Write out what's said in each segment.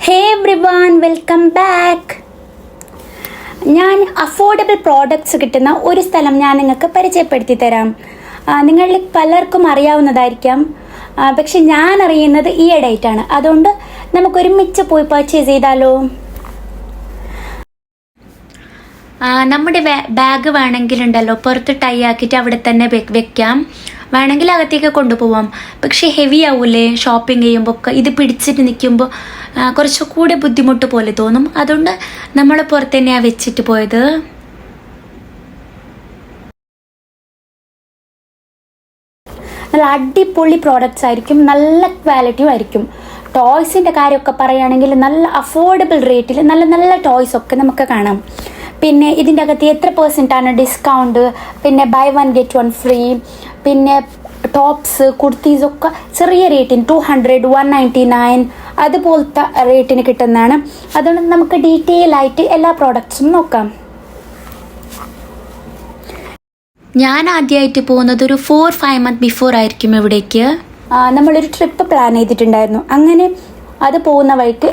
ഹേ everyone, welcome back. ഞാൻ affordable products കിട്ടുന്ന ഒരു സ്ഥലം ഞാൻ നിങ്ങൾക്ക് പരിചയപ്പെടുത്തി തരാം. നിങ്ങളിൽ പലർക്കും അറിയാവുന്നതായിരിക്കാം, പക്ഷെ ഞാൻ അറിയുന്നത് ഈയിടെയായിട്ടാണ്. അതുകൊണ്ട് നമുക്കൊരുമിച്ച് പോയി പർച്ചേസ് ചെയ്താലോ? നമ്മുടെ ബാഗ് വേണമെങ്കിലുണ്ടല്ലോ പുറത്ത് ടൈ ആക്കിയിട്ട് അവിടെ തന്നെ വെക്കാം, വേണമെങ്കിൽ അകത്തേക്ക് കൊണ്ടുപോവാം. പക്ഷെ ഹെവി ആവൂലേ ഷോപ്പിംഗ് ചെയ്യുമ്പോൾ ഒക്കെ? ഇത് പിടിച്ചിട്ട് നിൽക്കുമ്പോൾ കുറച്ചുകൂടെ ബുദ്ധിമുട്ട് പോലെ തോന്നും. അതുകൊണ്ട് നമ്മൾ പുറത്ത് തന്നെയാണ് വെച്ചിട്ട് പോയത്. നല്ല അടിപൊളി പ്രോഡക്റ്റ്സ് ആയിരിക്കും, നല്ല ക്വാളിറ്റിയും ആയിരിക്കും. ടോയ്സിൻ്റെ കാര്യമൊക്കെ പറയുകയാണെങ്കിൽ നല്ല അഫോർഡബിൾ റേറ്റിൽ നല്ല നല്ല ടോയ്സ് ഒക്കെ നമുക്ക് കാണാം. പിന്നെ ഇതിൻ്റെ അകത്ത് എത്ര % ഡിസ്കൗണ്ട്, പിന്നെ ബൈ 1 get 1 ഫ്രീ, പിന്നെ ടോപ്സ് കുർത്തീസൊക്കെ ചെറിയ റേറ്റിന് 200, 199 അതുപോലത്തെ റേറ്റിന് കിട്ടുന്നതാണ്. അതുകൊണ്ട് നമുക്ക് ഡീറ്റെയിൽ ആയിട്ട് എല്ലാ പ്രോഡക്ട്സും നോക്കാം. ഞാൻ ആദ്യമായിട്ട് പോകുന്നത് ഒരു 4-5 months ബിഫോർ ആയിരിക്കും ഇവിടേക്ക്. നമ്മളൊരു ട്രിപ്പ് പ്ലാൻ ചെയ്തിട്ടുണ്ടായിരുന്നു. അങ്ങനെ അത് പോകുന്ന വഴിക്ക്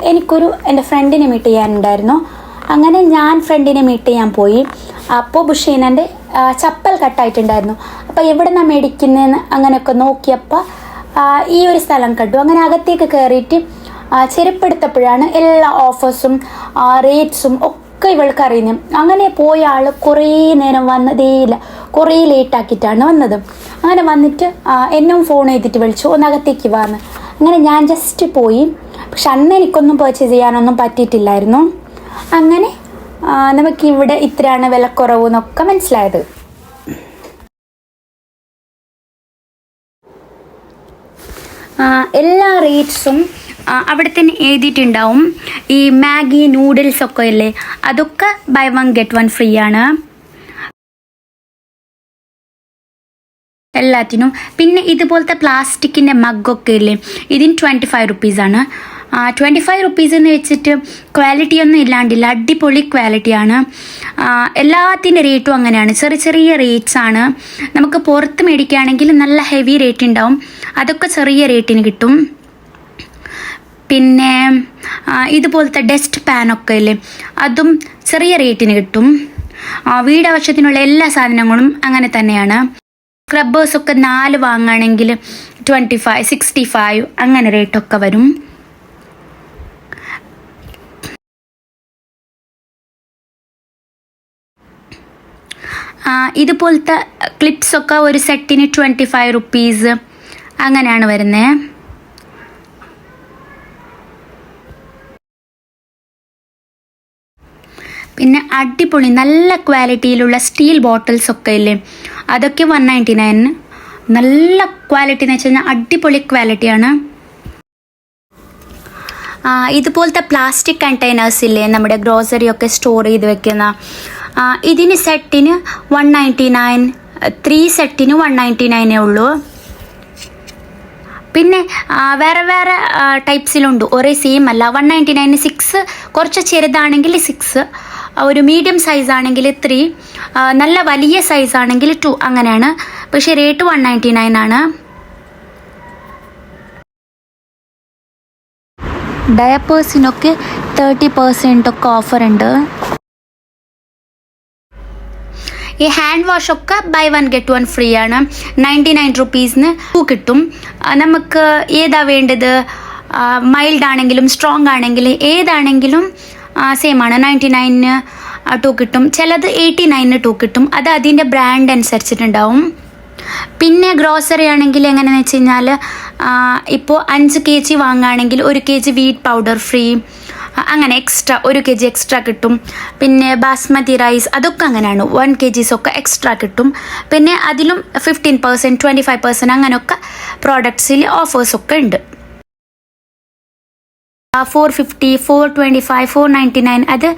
എൻ്റെ ഫ്രണ്ടിനെ മീറ്റ് ചെയ്യാനുണ്ടായിരുന്നു. അങ്ങനെ ഞാൻ ഫ്രണ്ടിനെ മീറ്റ് ചെയ്യാൻ പോയി. അപ്പോൾ ബുഷീനൻ്റെ ചപ്പൽ കട്ടായിട്ടുണ്ടായിരുന്നു. അപ്പോൾ എവിടെ നിന്നാണ് മേടിക്കുന്നതെന്ന് അങ്ങനെയൊക്കെ നോക്കിയപ്പോൾ ഈ ഒരു സ്ഥലം കണ്ടു. അങ്ങനെ അകത്തേക്ക് കയറിയിട്ട് ചെരുപ്പെടുത്തപ്പോഴാണ് എല്ലാ ഓഫേഴ്സും റേറ്റ്സും ഒക്കെ ഇവൾക്ക് അറിയുന്നത്. അങ്ങനെ പോയ ആൾ കുറേ നേരം വന്നതേയില്ല, കുറേ ലേറ്റാക്കിയിട്ടാണ് വന്നത്. അങ്ങനെ വന്നിട്ട് എന്നും ഫോൺ ചെയ്തിട്ട് വിളിച്ചു, ഒന്ന് അകത്തേക്ക് വന്ന്. അങ്ങനെ ഞാൻ ജസ്റ്റ് പോയി. പക്ഷെ അന്ന് എനിക്കൊന്നും പർച്ചേസ് ചെയ്യാനൊന്നും പറ്റിയിട്ടില്ലായിരുന്നു. അങ്ങനെ നമുക്കിവിടെ ഇത്രയാണ് വിലക്കുറവ് എന്നൊക്കെ മനസ്സിലായത്. എല്ലാ റേറ്റ്സും അവിടെ തന്നെ എഴുതിയിട്ടുണ്ടാവും. ഈ മാഗി നൂഡിൽസ് ഒക്കെ ഇല്ലേ, അതൊക്കെ ബൈ 1 get 1 ഫ്രീ ആണ് എല്ലാത്തിനും. പിന്നെ ഇതുപോലത്തെ പ്ലാസ്റ്റിക്കിൻ്റെ മഗ്ഗൊക്കെ ഇല്ലേ, ഇതിന് 25 rupees ആണ്. 25 rupees എന്ന് വെച്ചിട്ട് ക്വാളിറ്റി ഒന്നും ഇല്ലാണ്ടില്ല, അടിപൊളി ക്വാളിറ്റിയാണ്. എല്ലാത്തിൻ്റെ റേറ്റും അങ്ങനെയാണ്, ചെറിയ ചെറിയ റേറ്റ്സ് ആണ്. നമുക്ക് പുറത്ത് മേടിക്കുകയാണെങ്കിൽ നല്ല ഹെവി റേറ്റ് ഉണ്ടാവും, അതൊക്കെ ചെറിയ റേറ്റിന് കിട്ടും. പിന്നെ ഇതുപോലത്തെ ഡസ്റ്റ് പാനൊക്കെ ഇല്ലേ, അതും ചെറിയ റേറ്റിന് കിട്ടും. വീടാവശ്യത്തിനുള്ള എല്ലാ സാധനങ്ങളും അങ്ങനെ തന്നെയാണ്. സ്ക്രബ്ബേഴ്സൊക്കെ 4 വാങ്ങുകയാണെങ്കിൽ 25, 65 അങ്ങനെ റേറ്റൊക്കെ വരും. ഇതുപോലത്തെ ക്ലിപ്സൊക്കെ ഒരു സെറ്റിന് 25 rupees അങ്ങനെയാണ് വരുന്നത്. പിന്നെ അടിപൊളി നല്ല ക്വാളിറ്റിയിലുള്ള സ്റ്റീൽ ബോട്ടിൽസൊക്കെ ഇല്ലേ, അതൊക്കെ 199. നല്ല ക്വാളിറ്റി എന്ന് വെച്ച് കഴിഞ്ഞാൽ അടിപൊളി ക്വാളിറ്റിയാണ്. ഇതുപോലത്തെ പ്ലാസ്റ്റിക് കണ്ടെയ്നേഴ്സ് ഇല്ലേ, നമ്മുടെ ഗ്രോസറി ഒക്കെ സ്റ്റോർ ചെയ്ത് വെക്കുന്ന, ഇതിന് സെറ്റിന് 199, 3 സെറ്റിന് 199 ഉള്ളൂ. പിന്നെ വേറെ വേറെ ടൈപ്സിലുണ്ട്, ഒരേ സെയിം അല്ല. 199 6, കുറച്ച് ചെറുതാണെങ്കിൽ 6, ഒരു മീഡിയം സൈസ് ആണെങ്കിൽ 3, നല്ല വലിയ സൈസ് ആണെങ്കിൽ 2 അങ്ങനെയാണ്. പക്ഷേ റേറ്റ് 199 ആണ്. ഡയപ്പേഴ്സിനൊക്കെ 30% ഒക്കെ ഓഫർ ഉണ്ട്. ഈ ഹാൻഡ് വാഷൊക്കെ ബൈ 1 get 1 ഫ്രീ ആണ്. 99 rupees 2 കിട്ടും. നമുക്ക് ഏതാ വേണ്ടത്, മൈൽഡ് ആണെങ്കിലും സ്ട്രോങ് ആണെങ്കിലും ഏതാണെങ്കിലും സെയിം ആണ്. 99 2 കിട്ടും, ചിലത് 89 2 കിട്ടും. അത് അതിൻ്റെ ബ്രാൻഡ് അനുസരിച്ചിട്ടുണ്ടാവും. പിന്നെ ഗ്രോസറി ആണെങ്കിൽ എങ്ങനെയാണെന്ന് വെച്ച് കഴിഞ്ഞാൽ ഇപ്പോൾ 5 kg വാങ്ങുകയാണെങ്കിൽ 1 kg വീറ്റ് പൗഡർ ഫ്രീ, അങ്ങനെ എക്സ്ട്രാ 1 kg എക്സ്ട്രാ കിട്ടും. പിന്നെ ബാസ്മതി റൈസ് അതൊക്കെ അങ്ങനെയാണ്, 1 kg ഒക്കെ എക്സ്ട്രാ കിട്ടും. പിന്നെ അതിലും 15%, 25% അങ്ങനെയൊക്കെ പ്രോഡക്ട്സിൽ ഓഫേഴ്സൊക്കെ ഉണ്ട്. 450, 425, 499 അത്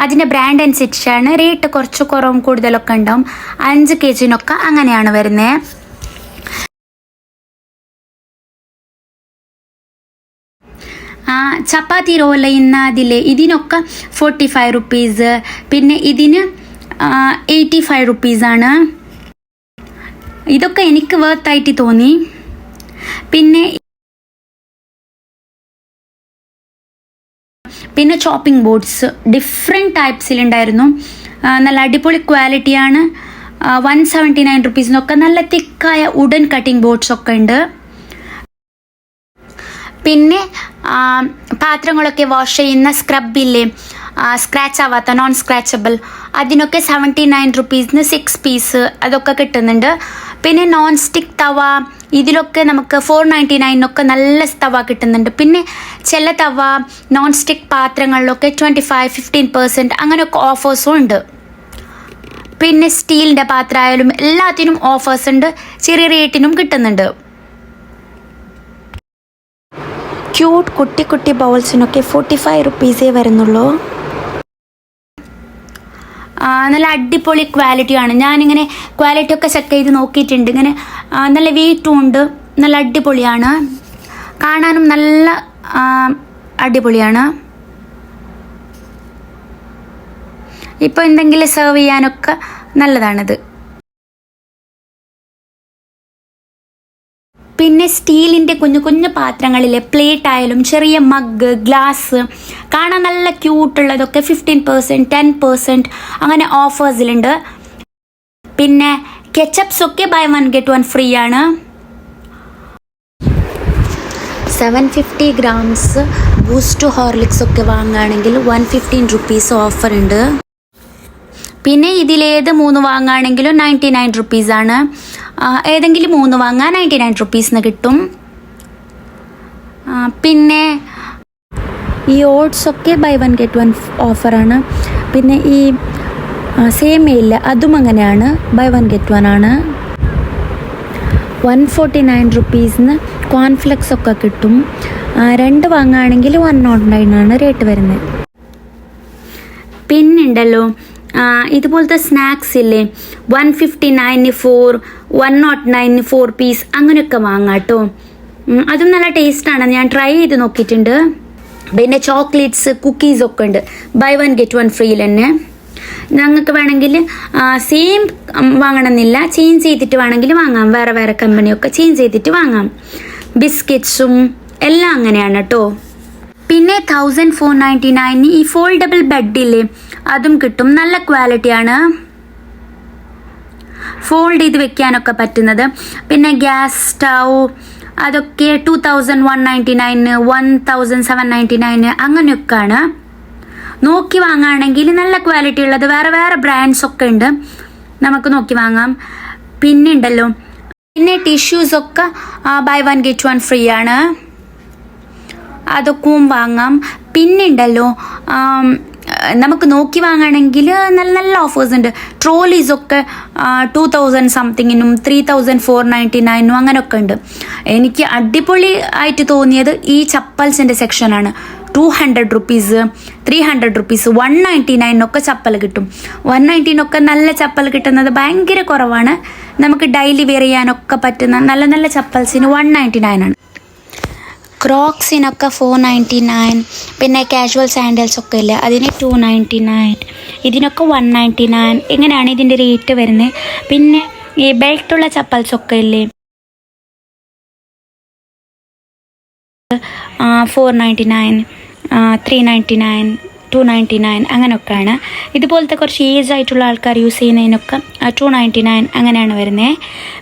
അതിൻ്റെ ബ്രാൻഡ് അനുസരിച്ചാണ് റേറ്റ്. കുറച്ച് കുറവും കൂടുതലൊക്കെ ഉണ്ടാവും. 5 kg അങ്ങനെയാണ് വരുന്നത്. ചപ്പാത്തി റോൾ ചെയ്യുന്ന ഇതിനൊക്കെ 45 rupees, പിന്നെ ഇതിന് 85 rupees ആണ്. ഇതൊക്കെ എനിക്ക് വർത്തായിട്ട് തോന്നി. പിന്നെ പിന്നെ ചോപ്പിംഗ് ബോർഡ്സ് ഡിഫറെൻറ്റ് ടൈപ്സിലുണ്ടായിരുന്നു. നല്ല അടിപൊളി ക്വാളിറ്റിയാണ്. 179 റുപ്പീസിനൊക്കെ നല്ല തിക്കായ വുഡൻ കട്ടിംഗ് ബോർഡ്സ് ഒക്കെ ഉണ്ട്. പിന്നെ പാത്രങ്ങളൊക്കെ വാഷ് ചെയ്യുന്ന സ്ക്രബില്ലേ, സ്ക്രാച്ച് ആവാത്ത നോൺ സ്ക്രാച്ചബിൾ, അതിനൊക്കെ 79 റുപ്പീസിന് 6 പീസ് അതൊക്കെ കിട്ടുന്നുണ്ട്. പിന്നെ നോൺ സ്റ്റിക്ക് തവ, ഇതിലൊക്കെ നമുക്ക് 499 നല്ല തവ കിട്ടുന്നുണ്ട്. പിന്നെ ചില തവ നോൺ സ്റ്റിക്ക് പാത്രങ്ങളിലൊക്കെ 25-15% അങ്ങനെയൊക്കെ ഓഫേഴ്സും ഉണ്ട്. പിന്നെ സ്റ്റീലിൻ്റെ പാത്രമായാലും എല്ലാത്തിനും ഓഫേഴ്സ് ഉണ്ട്, ചെറിയ റേറ്റിനും കിട്ടുന്നുണ്ട്. ക്യൂട്ട് കുട്ടി കുട്ടി ബൗൾസിനൊക്കെ 45 റുപ്പീസേ വരുന്നുള്ളൂ. നല്ല അടിപൊളി ക്വാളിറ്റിയാണ്. ഞാനിങ്ങനെ ക്വാളിറ്റി ഒക്കെ ചെക്ക് ചെയ്ത് നോക്കിയിട്ടുണ്ട്. ഇങ്ങനെ നല്ല വെയിറ്റും ഉണ്ട്, നല്ല അടിപൊളിയാണ്, കാണാനും നല്ല അടിപൊളിയാണ്. ഇപ്പോൾ എന്തെങ്കിലും സെർവ് ചെയ്യാനൊക്കെ നല്ലതാണിത്. പിന്നെ സ്റ്റീലിൻ്റെ കുഞ്ഞു കുഞ്ഞു പാത്രങ്ങളിലെ പ്ലേറ്റ് ആയാലും ചെറിയ മഗ്, ഗ്ലാസ് കാണാൻ നല്ല ക്യൂട്ടുള്ളതൊക്കെ 15%, 10% അങ്ങനെ ഓഫേഴ്സിലുണ്ട്. പിന്നെ കെച്ചപ്സ് ഒക്കെ ബൈ 1 get 1 ഫ്രീ ആണ്. 750 ഗ്രാംസ് ബൂസ്റ്റ് ഹോർലിക്സ് ഒക്കെ വാങ്ങുകയാണെങ്കിൽ 115 റുപ്പീസ് ഓഫർ ഉണ്ട്. പിന്നെ ഇതിലേത് 3 വാങ്ങുകയാണെങ്കിലും 99 റുപ്പീസാണ്. ഏതെങ്കിലും 3 വാങ്ങാൻ 99 റുപ്പീസിന് കിട്ടും. പിന്നെ ഈ ഓട്സൊക്കെ ബൈ 1 get 1 ഓഫറാണ്. പിന്നെ ഈ സേമിയയില്ല, അതും അങ്ങനെയാണ്, ബൈ 1 get 1 ആണ്. 149 റുപ്പീസിന് കോൺഫ്ലെക്സ് ഒക്കെ കിട്ടും. 2 വാങ്ങുകയാണെങ്കിൽ 109 ആണ് റേറ്റ് വരുന്നത്. പിന്നുണ്ടല്ലോ ഇതുപോലത്തെ സ്നാക്സ് ഇല്ലേ, 159 4, 109 4 പീസ് അങ്ങനെയൊക്കെ വാങ്ങാം കേട്ടോ. അതും നല്ല ടേസ്റ്റാണ്, ഞാൻ ട്രൈ ചെയ്ത് നോക്കിയിട്ടുണ്ട്. പിന്നെ ചോക്ലേറ്റ്സ്, കുക്കീസ് ഒക്കെ ഉണ്ട് ബൈ 1 get 1 ഫ്രീയിൽ തന്നെ. ഞങ്ങൾക്ക് വേണമെങ്കിൽ സെയിം വാങ്ങണമെന്നില്ല, ചേഞ്ച് ചെയ്തിട്ട് വേണമെങ്കിൽ വാങ്ങാം. വേറെ വേറെ കമ്പനിയൊക്കെ ചേഞ്ച് ചെയ്തിട്ട് വാങ്ങാം. ബിസ്ക്കറ്റ്സും എല്ലാം അങ്ങനെയാണ് കേട്ടോ. പിന്നെ 1499 ഈ ഫോൾഡബിൾ ബെഡില്ലേ, അതും കിട്ടും, നല്ല ക്വാളിറ്റിയാണ്, ഫോൾഡ് ചെയ്ത് വെക്കാനൊക്കെ പറ്റുന്നത്. പിന്നെ ഗ്യാസ് സ്റ്റൗ അതൊക്കെ 2199, 1799 അങ്ങനെയൊക്കെയാണ്. നോക്കി വാങ്ങുകയാണെങ്കിൽ നല്ല ക്വാളിറ്റി ഉള്ളത് വേറെ വേറെ ബ്രാൻഡ്സ് ഒക്കെ ഉണ്ട്, നമുക്ക് നോക്കി വാങ്ങാം. പിന്നെ ഉണ്ടല്ലോ, പിന്നെ ടിഷ്യൂസൊക്കെ ബൈ 1 get 1 ഫ്രീ ആണ്, അതൊക്കെയും വാങ്ങാം. പിന്നെ ഉണ്ടല്ലോ നമുക്ക് നോക്കി വാങ്ങുകയാണെങ്കിൽ നല്ല നല്ല ഓഫേഴ്സ് ഉണ്ട്. ട്രോളീസൊക്കെ 2000 സംതിങ്ങിനും 3499 അങ്ങനെയൊക്കെ ഉണ്ട്. എനിക്ക് അടിപൊളി ആയിട്ട് തോന്നിയത് ഈ ചപ്പൽസിൻ്റെ സെക്ഷനാണ്. 200 റുപ്പീസ്, 300 റുപ്പീസ്, 199 ചപ്പൽ കിട്ടും. 199 നല്ല ചപ്പൽ കിട്ടുന്നത് ഭയങ്കര കുറവാണ്. നമുക്ക് ഡെയിലി വെയർ ചെയ്യാനൊക്കെ പറ്റുന്ന നല്ല നല്ല ചപ്പൽസിന് 199 ആണ്. ക്രോക്സിനൊക്കെ 499. പിന്നെ കാഷ്വൽ സാൻഡൽസ് ഒക്കെ ഇല്ലേ, അതിന് 299, ഇതിനൊക്കെ 199 ഇങ്ങനെയാണ് ഇതിൻ്റെ റേറ്റ് വരുന്നത്. പിന്നെ ഈ ബെൽറ്റുള്ള ചപ്പൽസൊക്കെ ഇല്ലേ, 499, 399, 299 അങ്ങനെയൊക്കെയാണ്. ഇതുപോലത്തെ കുറച്ച് ഏജ് ആയിട്ടുള്ള ആൾക്കാർ യൂസ് ചെയ്യുന്നതിനൊക്കെ 299 അങ്ങനെയാണ് വരുന്നത്.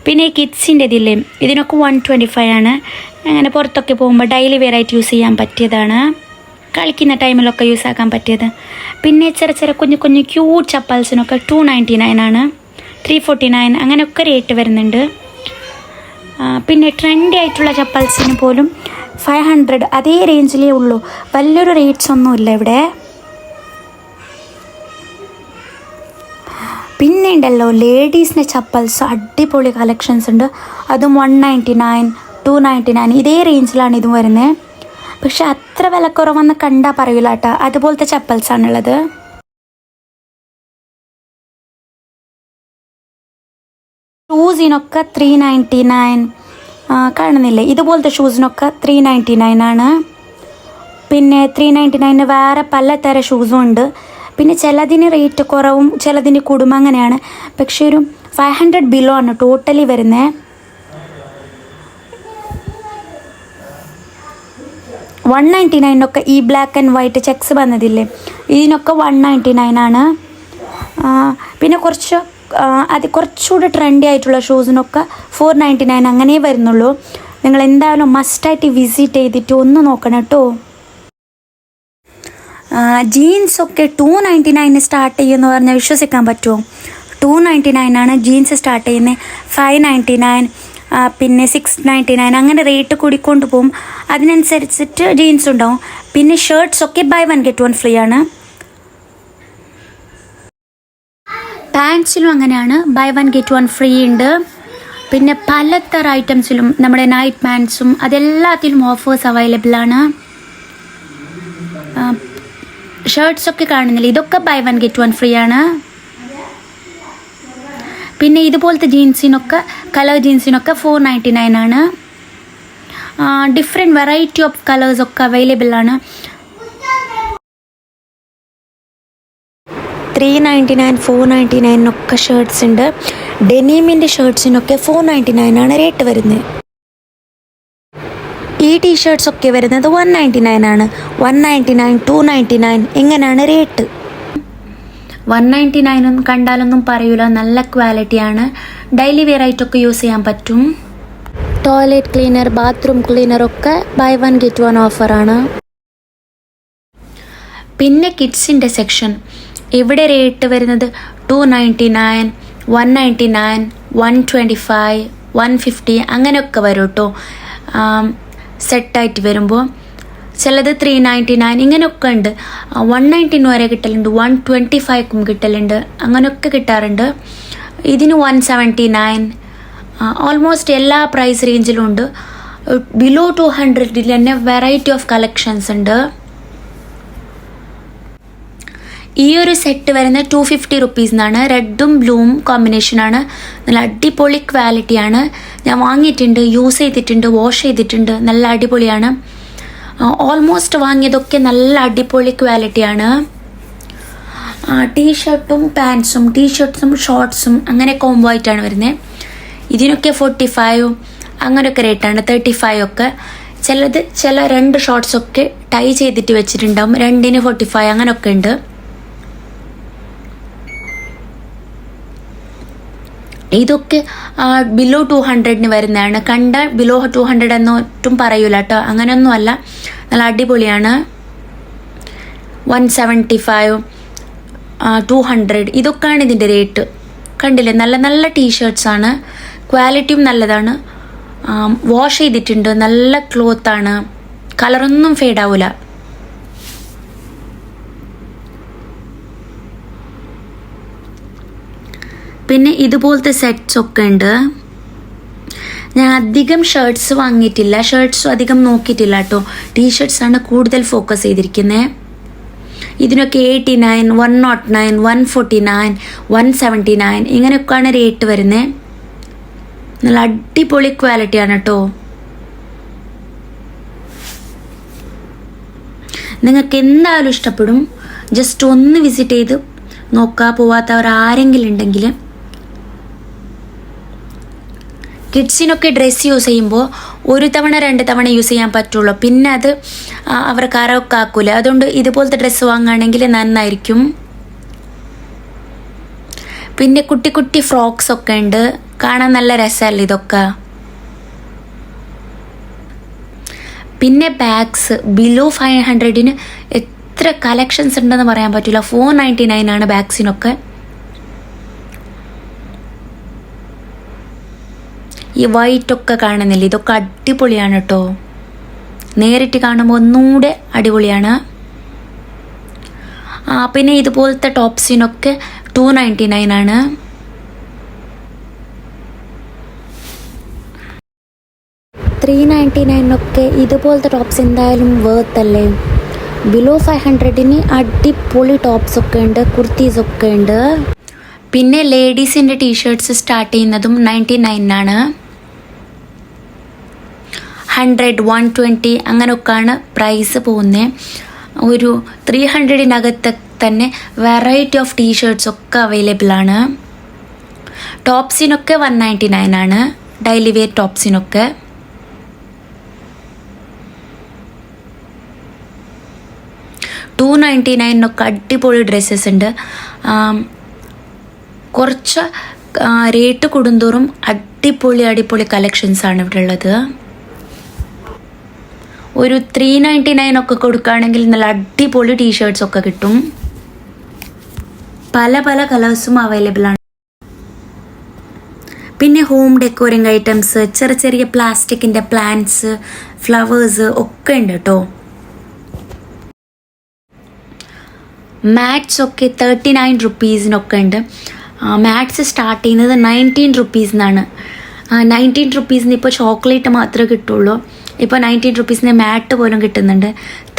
പിന്നെ ഈ കിഡ്സിൻ്റെ ഇതില്ലേ, ഇതിനൊക്കെ 125 ആണ്. അങ്ങനെ പുറത്തൊക്കെ പോകുമ്പോൾ ഡെയിലി വെയർ ആയിട്ട് യൂസ് ചെയ്യാൻ പറ്റിയതാണ്, കളിക്കുന്ന ടൈമിലൊക്കെ യൂസ് ആക്കാൻ പറ്റിയത്. പിന്നെ ചെറിയ ചെറിയ കുഞ്ഞു കുഞ്ഞു ക്യൂട്ട് ചപ്പൽസിനൊക്കെ 299 ആണ്, 349 അങ്ങനെയൊക്കെ റേറ്റ് വരുന്നുണ്ട്. പിന്നെ ട്രെൻഡി ആയിട്ടുള്ള ചപ്പൽസിന് പോലും 500 അതേ റേഞ്ചിലേ ഉള്ളൂ, വലിയൊരു റേറ്റ്സ് ഒന്നുമില്ല ഇവിടെ. പിന്നെ ഉണ്ടല്ലോ ലേഡീസിൻ്റെ ചപ്പൽസ് അടിപൊളി കളക്ഷൻസ് ഉണ്ട്, അതും 199, 299 ഇതേ റേഞ്ചിലാണ് ഇതും വരുന്നത്. പക്ഷെ അത്ര വിലക്കുറവെന്ന് കണ്ടാൽ പറയൂല കേട്ടോ, അതുപോലത്തെ ചപ്പൽസാണുള്ളത്. ഷൂസിനൊക്കെ 399 കാണുന്നില്ലേ, ഇതുപോലത്തെ ഷൂസിനൊക്കെ 399 ആണ്. പിന്നെ 399 വേറെ പലതരം ഷൂസും ഉണ്ട്. പിന്നെ ചിലതിന് റേറ്റ് കുറവും ചിലതിന് കൂടും അങ്ങനെയാണ്. പക്ഷേ ഒരു 500 ബിലോ ആണ് ടോട്ടലി വരുന്നത്. 199 ഈ ബ്ലാക്ക് ആൻഡ് വൈറ്റ് ചെക്സ് വന്നതില്ലേ, ഇതിനൊക്കെ 199 ആണ്. പിന്നെ കുറച്ചുകൂടി ട്രെൻഡി ആയിട്ടുള്ള ഷൂസിനൊക്കെ 499 അങ്ങനെ വരുന്നുള്ളൂ. നിങ്ങൾ എന്തായാലും മസ്റ്റായിട്ട് വിസിറ്റ് ചെയ്തിട്ട് ഒന്ന് നോക്കണം കേട്ടോ. ജീൻസൊക്കെ 299 സ്റ്റാർട്ട് ചെയ്യുമെന്ന് പറഞ്ഞാൽ വിശ്വസിക്കാൻ പറ്റുമോ? 299 ആണ് ജീൻസ് സ്റ്റാർട്ട് ചെയ്യുന്നത്. 599 പിന്നെ 699 അങ്ങനെ റേറ്റ് കൂടിക്കൊണ്ട് പോകും. അതിനനുസരിച്ചിട്ട് ജീൻസ് ഉണ്ടാവും. പിന്നെ ഷർട്ട്സൊക്കെ ബൈ 1 get 1 ഫ്രീ ആണ്. പാൻസിലും അങ്ങനെയാണ്, ബൈ 1 get 1 ഫ്രീ ഉണ്ട്. പിന്നെ പലതരം ഐറ്റംസിലും നമ്മുടെ നൈറ്റ് പാൻസും അതെല്ലാത്തിലും ഓഫേഴ്സ് അവൈലബിൾ ആണ്. ഷർട്ട്സൊക്കെ കാണുന്നില്ല, ഇതൊക്കെ ബൈ 1 get 1 ഫ്രീ ആണ്. പിന്നെ ഇതുപോലത്തെ ജീൻസിനൊക്കെ കളർ ജീൻസിനൊക്കെ 499 ആണ്. ഡിഫറെൻറ്റ് വെറൈറ്റി ഓഫ് കളേഴ്സൊക്കെ അവൈലബിൾ ആണ്. 399 499 ഷർട്ട്സ് ഉണ്ട്. ഡെനീമിൻ്റെ ഷർട്ട്സിനൊക്കെ 499 ആണ് റേറ്റ് വരുന്നത്. ഈ ടീഷർട്ട്സൊക്കെ വരുന്നത് 199 ആണ്. 199 299 ഇങ്ങനെയാണ് റേറ്റ്. 199 കണ്ടാലൊന്നും പറയൂല, നല്ല ക്വാളിറ്റിയാണ്. ഡെയിലി വെയർ ആയിട്ടൊക്കെ യൂസ് ചെയ്യാൻ പറ്റും. ടോയ്ലറ്റ് ക്ലീനർ, ബാത്റൂം ക്ലീനറൊക്കെ ബൈ 1 get 1 ഓഫറാണ്. പിന്നെ കിഡ്സിൻ്റെ സെക്ഷൻ, ഇവിടെ റേറ്റ് വരുന്നത് 299 199 125 150 അങ്ങനെയൊക്കെ വരും കേട്ടോ. സെറ്റായിട്ട് വരുമ്പോൾ ചിലത് 399 ഇങ്ങനെയൊക്കെ ഉണ്ട്. 119 വരെ കിട്ടലുണ്ട്, 125 കിട്ടലുണ്ട്, അങ്ങനെയൊക്കെ കിട്ടാറുണ്ട്. ഇതിന് 179 ഓൾമോസ്റ്റ് എല്ലാ പ്രൈസ് റേഞ്ചിലും ഉണ്ട്. ബിലോ 200 തന്നെ വെറൈറ്റി ഓഫ് കളക്ഷൻസ് ഉണ്ട്. ഈ ഒരു സെറ്റ് വരുന്നത് 250 റുപ്പീസിനാണ്. റെഡും ബ്ലൂവും കോമ്പിനേഷനാണ്. നല്ല അടിപൊളി ക്വാളിറ്റിയാണ്. ഞാൻ വാങ്ങിയിട്ടുണ്ട്, യൂസ് ചെയ്തിട്ടുണ്ട്, വാഷ് ചെയ്തിട്ടുണ്ട്. നല്ല അടിപൊളിയാണ്. ഓൾമോസ്റ്റ് വാങ്ങിയതൊക്കെ നല്ല അടിപൊളി ക്വാളിറ്റിയാണ്. ടീഷർട്ടും പാൻസും ടീഷർട്ട്സും ഷോർട്ട്സും അങ്ങനെ കോംബോ ആയിട്ടാണ് വരുന്നത്. ഇതിനൊക്കെ 45 അങ്ങനെയൊക്കെ റേറ്റാണ്, 35 ഒക്കെ. ചില 2 ഷോർട്ട്സൊക്കെ ടൈ ചെയ്തിട്ട് വെച്ചിട്ടുണ്ടാവും, 2ന് 45 അങ്ങനെയൊക്കെ ഉണ്ട്. ഇതൊക്കെ ബിലോ 200 വരുന്നതാണ്. കണ്ടാൽ ബിലോ 200 എന്നൊട്ടും പറയൂല കേട്ടോ, അങ്ങനെയൊന്നുമല്ല. നല്ല അടിപൊളിയാണ്. 175 200 ഇതൊക്കെയാണ് ഇതിൻ്റെ റേറ്റ്. കണ്ടില്ലേ, നല്ല നല്ല ടീഷർട്ട്സാണ്. ക്വാളിറ്റിയും നല്ലതാണ്. വാഷ് ചെയ്തിട്ടുണ്ട്, നല്ല ക്ലോത്താണ്, കളറൊന്നും ഫെയ്ഡാവില്ല. പിന്നെ ഇതുപോലത്തെ സെറ്റ്സൊക്കെ ഉണ്ട്. ഞാൻ അധികം ഷർട്ട്സ് വാങ്ങിയിട്ടില്ല, ഷർട്ട്സും അധികം നോക്കിയിട്ടില്ല കേട്ടോ. ടീഷർട്ട്സാണ് കൂടുതൽ ഫോക്കസ് ചെയ്തിരിക്കുന്നത്. ഇതിനൊക്കെ 89 109 149 179 ഇങ്ങനെയൊക്കെയാണ് റേറ്റ് വരുന്നത്. നല്ല അടിപൊളി ക്വാളിറ്റിയാണ് കേട്ടോ. നിങ്ങൾക്ക് എന്തായാലും ഇഷ്ടപ്പെടും. ജസ്റ്റ് ഒന്ന് വിസിറ്റ് ചെയ്ത് നോക്കുക. പോവാത്തവർ ആരെങ്കിലും ഉണ്ടെങ്കിൽ. കിഡ്സിനൊക്കെ ഡ്രസ്സ് യൂസ് ചെയ്യുമ്പോൾ 1 തവണ 2 തവണ യൂസ് ചെയ്യാൻ പറ്റുള്ളൂ. പിന്നെ അത് അവർ കറൊക്കെ ആക്കൂല. അതുകൊണ്ട് ഇതുപോലത്തെ ഡ്രസ്സ് വാങ്ങുകയാണെങ്കിൽ നന്നായിരിക്കും. പിന്നെ കുട്ടി കുട്ടി ഫ്രോക്സ് ഒക്കെ ഉണ്ട്, കാണാൻ നല്ല രസമല്ലേ ഇതൊക്കെ. പിന്നെ ബാഗ്സ് ബിലോ 500 എത്ര കളക്ഷൻസ് ഉണ്ടെന്ന് പറയാൻ പറ്റില്ല. 499 ആണ് ബാഗ്സിനൊക്കെ. ഈ വൈറ്റ് ഒക്കെ കാണുന്നില്ല, ഇതൊക്കെ അടിപൊളിയാണ് കേട്ടോ. നേരിട്ട് കാണുമ്പോൾ ഒന്നുകൂടെ അടിപൊളിയാണ്. പിന്നെ ഇതുപോലത്തെ ടോപ്സിനൊക്കെ 299 ആണ്. $399 ഇതുപോലത്തെ ടോപ്സ് എന്തായാലും വേർത്ത് അല്ലേ. ബിലോ 500 അടിപൊളി ടോപ്സൊക്കെ ഉണ്ട്, കുർത്തീസൊക്കെ ഉണ്ട്. പിന്നെ ലേഡീസിൻ്റെ ടീഷർട്ട്സ് സ്റ്റാർട്ട് ചെയ്യുന്നതും 99 ആണ്. 100 120 അങ്ങനെയൊക്കെയാണ് പ്രൈസ് പോകുന്നത്. ഒരു 300 തന്നെ വെറൈറ്റി ഓഫ് ടീഷർട്ട്സൊക്കെ അവൈലബിൾ ആണ്. ടോപ്സിനൊക്കെ 199 ആണ്, ഡെയിലി വെയർ ടോപ്സിനൊക്കെ. 299 അടിപൊളി ഡ്രസ്സസ് ഉണ്ട്. കുറച്ച് റേറ്റ് കൂടുന്തോറും അടിപൊളി കളക്ഷൻസാണ് ഇവിടെ ഉള്ളത്. ഒരു 399 ഒക്കെ കൊടുക്കുകയാണെങ്കിൽ നല്ല അടിപൊളി ടീഷർട്ട്സ് ഒക്കെ കിട്ടും. പല കളേഴ്സും അവൈലബിൾ ആണ്. പിന്നെ ഹോം ഡെക്കോറിങ് ഐറ്റംസ്, ചെറിയ പ്ലാസ്റ്റിക്കിൻ്റെ പ്ലാന്റ്സ്, ഫ്ലവേഴ്സ് ഒക്കെ ഉണ്ട് കേട്ടോ. മാറ്റ്സ് ഒക്കെ 39 റുപ്പീസിനൊക്കെ ഉണ്ട്. മാറ്റ്സ് സ്റ്റാർട്ട് ചെയ്യുന്നത് 19 റുപ്പീസിനാണ്. 19 റുപ്പീസിന് ഇപ്പോൾ ചോക്ലേറ്റ് മാത്രമേ കിട്ടുള്ളൂ. ഇപ്പോൾ 19 റുപ്പീസിന് മാറ്റ് പോലും കിട്ടുന്നുണ്ട്.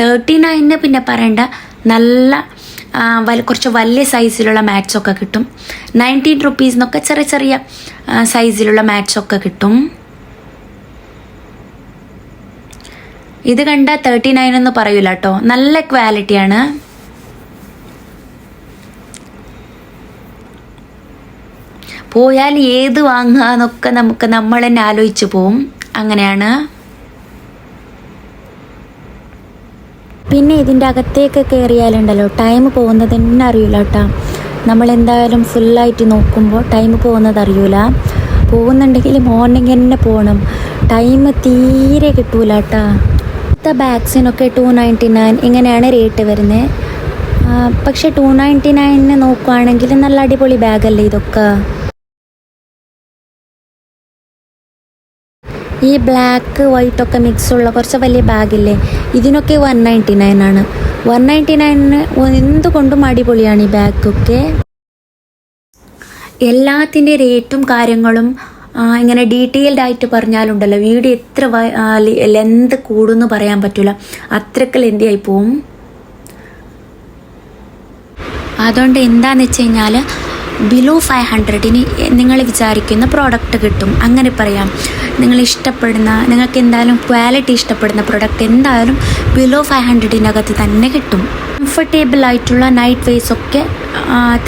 39 പിന്നെ പറയണ്ട, നല്ല കുറച്ച് വലിയ സൈസിലുള്ള മാറ്റ്സൊക്കെ കിട്ടും. 19 റുപ്പീസിനൊക്കെ ചെറിയ സൈസിലുള്ള മാറ്റ്സൊക്കെ കിട്ടും. ഇത് കണ്ട 39 എന്ന് പറയൂല കേട്ടോ, നല്ല ക്വാളിറ്റിയാണ്. പോയാൽ ഏത് വാങ്ങാന്നൊക്കെ നമ്മൾ തന്നെ ആലോചിച്ച് പോവും. അങ്ങനെയാണ്. പിന്നെ ഇതിൻ്റെ അകത്തേക്ക് കയറിയാലുണ്ടല്ലോ ടൈം പോകുന്നത് തന്നെ അറിയില്ല കേട്ടോ. നമ്മളെന്തായാലും ഫുള്ളായിട്ട് നോക്കുമ്പോൾ ടൈം പോകുന്നത് അറിയില്ല. പോകുന്നുണ്ടെങ്കിൽ മോർണിംഗ് തന്നെ പോകണം, ടൈം തീരെ കിട്ടൂല കേട്ടോ. ഇത്തെ ബാഗ്സിനൊക്കെ 299 ഇങ്ങനെയാണ് റേറ്റ് വരുന്നത്. പക്ഷേ 299 നോക്കുകയാണെങ്കിൽ നല്ല അടിപൊളി ബാഗല്ലേ ഇതൊക്കെ. ഈ ബ്ലാക്ക് വൈറ്റ് ഒക്കെ മിക്സ് ഉള്ള കുറച്ച് വലിയ ബാഗില്ലേ, ഇതിനൊക്കെ 199 ആണ്. 199 എന്തുകൊണ്ടും അടിപൊളിയാണ് ഈ ബാഗൊക്കെ. എല്ലാത്തിൻ്റെ റേറ്റും കാര്യങ്ങളും ഇങ്ങനെ ഡീറ്റെയിൽഡ് ആയിട്ട് പറഞ്ഞാലുണ്ടല്ലോ വീഡിയോ എത്ര ലെന്ത് കൂടുമെന്ന് പറയാൻ പറ്റില്ല, അത്രയ്ക്ക് ലെന്തിയായി പോവും. അതുകൊണ്ട് എന്താണെന്ന് വെച്ച് കഴിഞ്ഞാൽ ബിലോ 500 നിങ്ങൾ വിചാരിക്കുന്ന പ്രോഡക്റ്റ് കിട്ടും. അങ്ങനെ പറയാം, നിങ്ങൾക്ക് എന്തായാലും ക്വാളിറ്റി ഇഷ്ടപ്പെടുന്ന പ്രോഡക്റ്റ് എന്തായാലും ബിലോ 500 തന്നെ കിട്ടും. കംഫർട്ടബിൾ ആയിട്ടുള്ള നൈറ്റ് വെയർസ് ഒക്കെ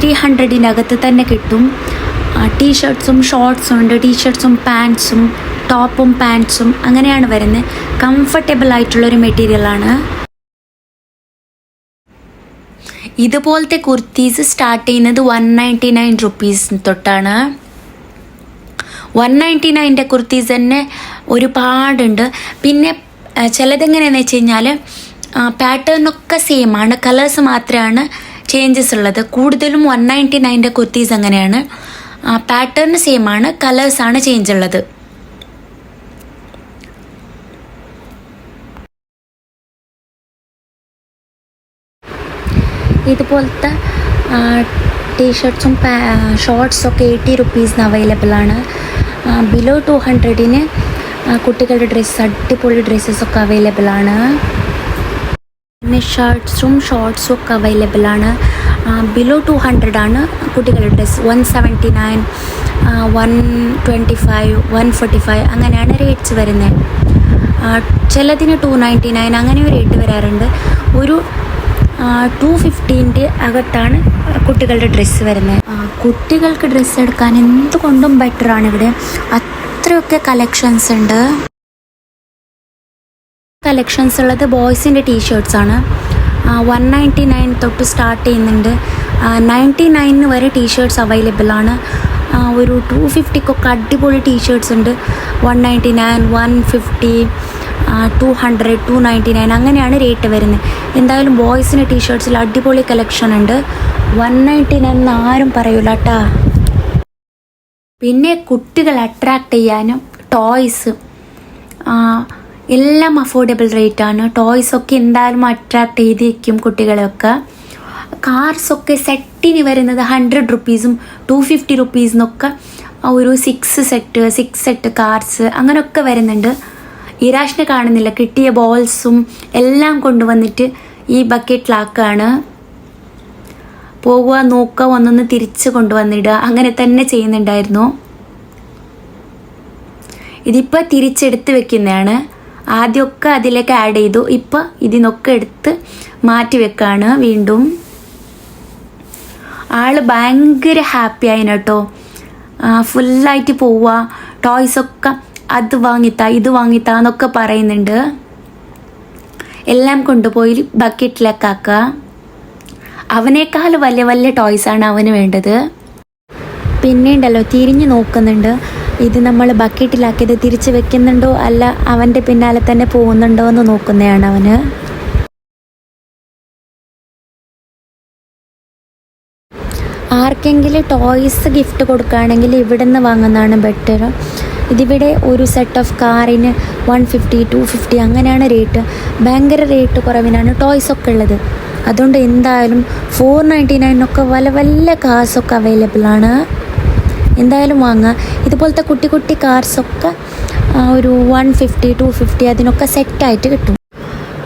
300 തന്നെ കിട്ടും. ടീഷർട്ട്സും ഷോർട്ട്സും ഉണ്ട്, ടീഷർട്ട്സും പാൻറ്റ്സും ടോപ്പും പാൻറ്റ്സും അങ്ങനെയാണ് വരുന്നത്. കംഫർട്ടബിൾ ആയിട്ടുള്ളൊരു മെറ്റീരിയലാണ്. ഇതുപോലത്തെ കുർത്തീസ് സ്റ്റാർട്ട് ചെയ്യുന്നത് 199 റുപ്പീസ് തൊട്ടാണ്. 199 കുർത്തീസ് തന്നെ ഒരുപാടുണ്ട്. പിന്നെ ചിലതെങ്ങനെയാണെന്ന് വെച്ച് കഴിഞ്ഞാൽ പാറ്റേണൊക്കെ സെയിം ആണ്, കളേഴ്സ് മാത്രമാണ് ചേഞ്ചസ് ഉള്ളത്. കൂടുതലും 199 കുർത്തീസ് അങ്ങനെയാണ്, പാറ്റേൺ സെയിം ആണ്, കളേഴ്സാണ് ചേഞ്ച് ഉള്ളത്. ഇതുപോലത്തെ ടീഷർട്ട്സും ഷോർട്ട്സൊക്കെ 80 റുപ്പീസിന് അവൈലബിൾ ആണ്. ബിലോ 200 കുട്ടികളുടെ ഡ്രസ്സ്, അടിപൊളി ഡ്രസ്സസൊക്കെ അവൈലബിൾ ആണ്. പിന്നെ ഷർട്ട്സും ഷോർട്ട്സും ഒക്കെ അവൈലബിൾ ആണ്. ബിലോ 200 ആണ് കുട്ടികളുടെ ഡ്രസ്സ്. 179, 125, 145 അങ്ങനെയാണ് റേറ്റ്സ് വരുന്നത്. ചിലതിന് 299 അങ്ങനെ റേറ്റ് വരാറുണ്ട്. ഒരു 250 അകത്താണ് കുട്ടികളുടെ ഡ്രസ്സ് വരുന്നത്. കുട്ടികൾക്ക് ഡ്രസ്സ് എടുക്കാൻ എന്തുകൊണ്ടും ബെറ്ററാണ് ഇവിടെ. അത്രയൊക്കെ കളക്ഷൻസ് ഉണ്ട്. കളക്ഷൻസ് ഉള്ളത് ബോയ്സിൻ്റെ ടീഷർട്ട്സാണ്. 199 തൊട്ട് സ്റ്റാർട്ട് ചെയ്യുന്നുണ്ട്. 99 വരെ ടീഷർട്ട്സ് അവൈലബിൾ ആണ്. ഒരു 250 അടിപൊളി ടീഷർട്ട്സ് ഉണ്ട്. 199, 150, 200, 299 അങ്ങനെയാണ് റേറ്റ് വരുന്നത്. എന്തായാലും ബോയ്സിന് ടീഷർട്ട്സിൽ അടിപൊളി കളക്ഷൻ ഉണ്ട്. 199 ആരും പറയൂല കേട്ടാ. പിന്നെ കുട്ടികൾ അട്രാക്റ്റ് ചെയ്യാനും ടോയ്സ് എല്ലാം അഫോർഡബിൾ റേറ്റാണ്. ടോയ്സൊക്കെ എന്തായാലും അട്രാക്റ്റ് ചെയ്തിരിക്കും കുട്ടികളെയൊക്കെ. കാർസൊക്കെ സെറ്റിന് വരുന്നത് 100 റുപ്പീസും 250 റുപ്പീസിനൊക്കെ ഒരു 6 സെറ്റ് കാർസ് അങ്ങനെയൊക്കെ വരുന്നുണ്ട്. ഇരാഷിനെ കാണുന്നില്ല, കിട്ടിയ ബോൾസും എല്ലാം കൊണ്ടുവന്നിട്ട് ഈ ബക്കറ്റിലാക്കാണ്. പോകുക, നോക്കുക, ഒന്നൊന്ന് തിരിച്ച് കൊണ്ടുവന്നിടുക, അങ്ങനെ തന്നെ ചെയ്യുന്നുണ്ടായിരുന്നു. ഇതിപ്പോൾ തിരിച്ചെടുത്ത് വെക്കുന്നതാണ്. ആദ്യമൊക്കെ അതിലേക്ക് ആഡ് ചെയ്തു, ഇപ്പം ഇതിനൊക്കെ എടുത്ത് മാറ്റി വെക്കാണ് വീണ്ടും. ആള് ഭയങ്കര ഹാപ്പി ആയിന് കേട്ടോ. ഫുള്ളായിട്ട് പോവുക, ടോയ്സൊക്കെ അത് വാങ്ങിത്താ ഇത് വാങ്ങിത്താന്നൊക്കെ പറയുന്നുണ്ട്. എല്ലാം കൊണ്ടുപോയി ബക്കറ്റിലൊക്കെ ആക്കുക. അവനേക്കാൾ വലിയ വലിയ ടോയ്സാണ് അവന് വേണ്ടത്. പിന്നെ ഉണ്ടല്ലോ തിരിഞ്ഞു നോക്കുന്നുണ്ട്, ഇത് നമ്മൾ ബക്കറ്റിലാക്കിയത് തിരിച്ച് വെക്കുന്നുണ്ടോ അല്ല അവൻ്റെ പിന്നാലെ തന്നെ പോകുന്നുണ്ടോ എന്ന് നോക്കുന്നതാണ് അവന്. ആർക്കെങ്കിലും ടോയ്സ് ഗിഫ്റ്റ് കൊടുക്കുകയാണെങ്കിൽ ഇവിടെ നിന്ന് വാങ്ങുന്നതാണ് ബെറ്റർ. ഇതിവിടെ ഒരു സെറ്റ് ഓഫ് കാറിന് 150 250 അങ്ങനെയാണ് റേറ്റ്. ഭയങ്കര റേറ്റ് കുറവിനാണ് ടോയ്സൊക്കെ ഉള്ളത്. അതുകൊണ്ട് എന്തായാലും 499 വല്ല കാർസൊക്കെ അവൈലബിൾ ആണ്. എന്തായാലും വാങ്ങുക. ഇതുപോലത്തെ കുട്ടി കുട്ടി കാർസൊക്കെ ഒരു 150 250 അതിനൊക്കെ സെറ്റായിട്ട് കിട്ടും.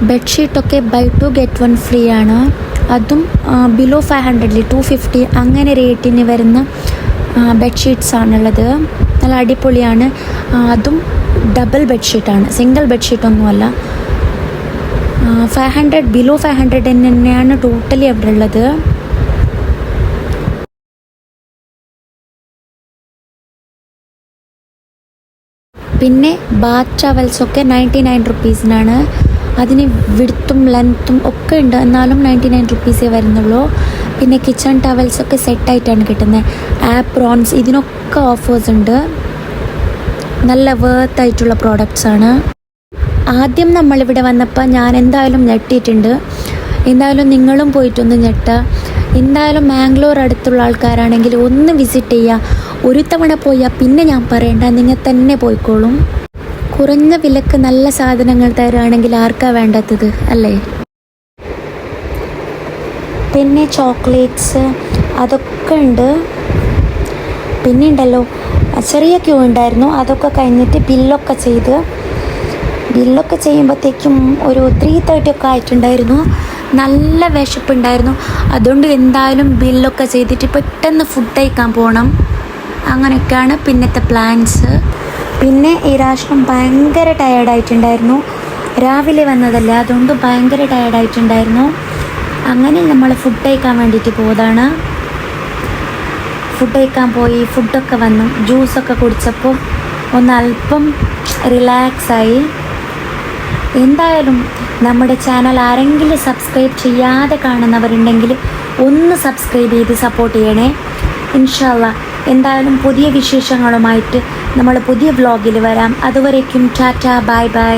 ബെഡ്ഷീറ്റൊക്കെ ബൈ 2 get 1 ഫ്രീ ആണ്. അതും ബിലോ 500 250 അങ്ങനെ റേറ്റിന് വരുന്ന ബെഡ്ഷീറ്റ്സ് ആണുള്ളത്. നല്ല അടിപൊളിയാണ്. അതും ഡബിൾ ബെഡ്ഷീറ്റാണ്, സിംഗിൾ ബെഡ്ഷീറ്റൊന്നുമല്ല. 500 ബിലോ 500 തന്നെയാണ് ടോട്ടലി അവിടെ ഉള്ളത്. പിന്നെ ബാത്ത് ടവൽസൊക്കെ 99 റുപ്പീസിനാണ്. അതിന് വിഡ്ത്തും ലെങ്ത്തും ഒക്കെ ഉണ്ട്, എന്നാലും 99 റുപ്പീസേ വരുന്നുള്ളൂ. പിന്നെ കിച്ചൺ ടവൽസൊക്കെ സെറ്റായിട്ടാണ് കിട്ടുന്നത്. ആപ്രോൺസ് ഇതിനൊക്കെ ഓഫേഴ്സ് ഉണ്ട്. നല്ല വേർത്തായിട്ടുള്ള പ്രോഡക്റ്റ്സാണ്. ആദ്യം നമ്മളിവിടെ വന്നപ്പോൾ ഞാൻ എന്തായാലും ഞെട്ടിയിട്ടുണ്ട്. എന്തായാലും നിങ്ങളും പോയിട്ടൊന്ന് ഞെട്ടുക. എന്തായാലും മാംഗ്ലൂർ അടുത്തുള്ള ആൾക്കാരാണെങ്കിൽ ഒന്ന് വിസിറ്റ് ചെയ്യുക. ഒരു തവണ പോയാൽ പിന്നെ ഞാൻ പറയണ്ട, നിങ്ങൾ തന്നെ പോയിക്കോളും. കുറഞ്ഞ വിലക്ക് നല്ല സാധനങ്ങൾ തരുകയാണെങ്കിൽ ആർക്കാ വേണ്ടാത്തത് അല്ലേ? പിന്നെ ചോക്ലേറ്റ്സ് അതൊക്കെ ഉണ്ട്. പിന്നെ ഉണ്ടല്ലോ ചെറിയ ക്യൂ ഉണ്ടായിരുന്നു, അതൊക്കെ കഴിഞ്ഞിട്ട് ബില്ലൊക്കെ ചെയ്യുമ്പോഴത്തേക്കും ഒരു 3:30 ഒക്കെ ആയിട്ടുണ്ടായിരുന്നു. നല്ല വിശപ്പുണ്ടായിരുന്നു. അതുകൊണ്ട് എന്തായാലും ബില്ലൊക്കെ ചെയ്തിട്ട് പെട്ടെന്ന് ഫുഡ് കഴിക്കാൻ പോകണം. അങ്ങനെയൊക്കെയാണ് പിന്നത്തെ പ്ലാൻസ്. പിന്നെ ഈ രാഷ്ട്രം ഭയങ്കര ടയേർഡായിട്ടുണ്ടായിരുന്നു. രാവിലെ വന്നതല്ലേ, അതുകൊണ്ട് ഭയങ്കര ടയേർഡായിട്ടുണ്ടായിരുന്നു. അങ്ങനെ നമ്മൾ ഫുഡ് കഴിക്കാൻ വേണ്ടിയിട്ട് പോയതാണ്. ഫുഡ് കഴിക്കാൻ പോയി, ഫുഡൊക്കെ വന്നു, ജ്യൂസൊക്കെ കുടിച്ചപ്പോൾ ഒന്ന് അല്പം റിലാക്സായി. എന്തായാലും നമ്മുടെ ചാനൽ ആരെങ്കിലും സബ്സ്ക്രൈബ് ചെയ്യാതെ കാണുന്നവരുണ്ടെങ്കിൽ ഒന്ന് സബ്സ്ക്രൈബ് ചെയ്ത് സപ്പോർട്ട് ചെയ്യണേ. ഇൻഷാ അല്ലാഹ് എന്തായാലും പുതിയ വിശേഷങ്ങളുമായിട്ട് നമ്മൾ പുതിയ വ്ലോഗിൽ വരാം. അതുവരേക്കും ടാറ്റ, ബൈ ബൈ.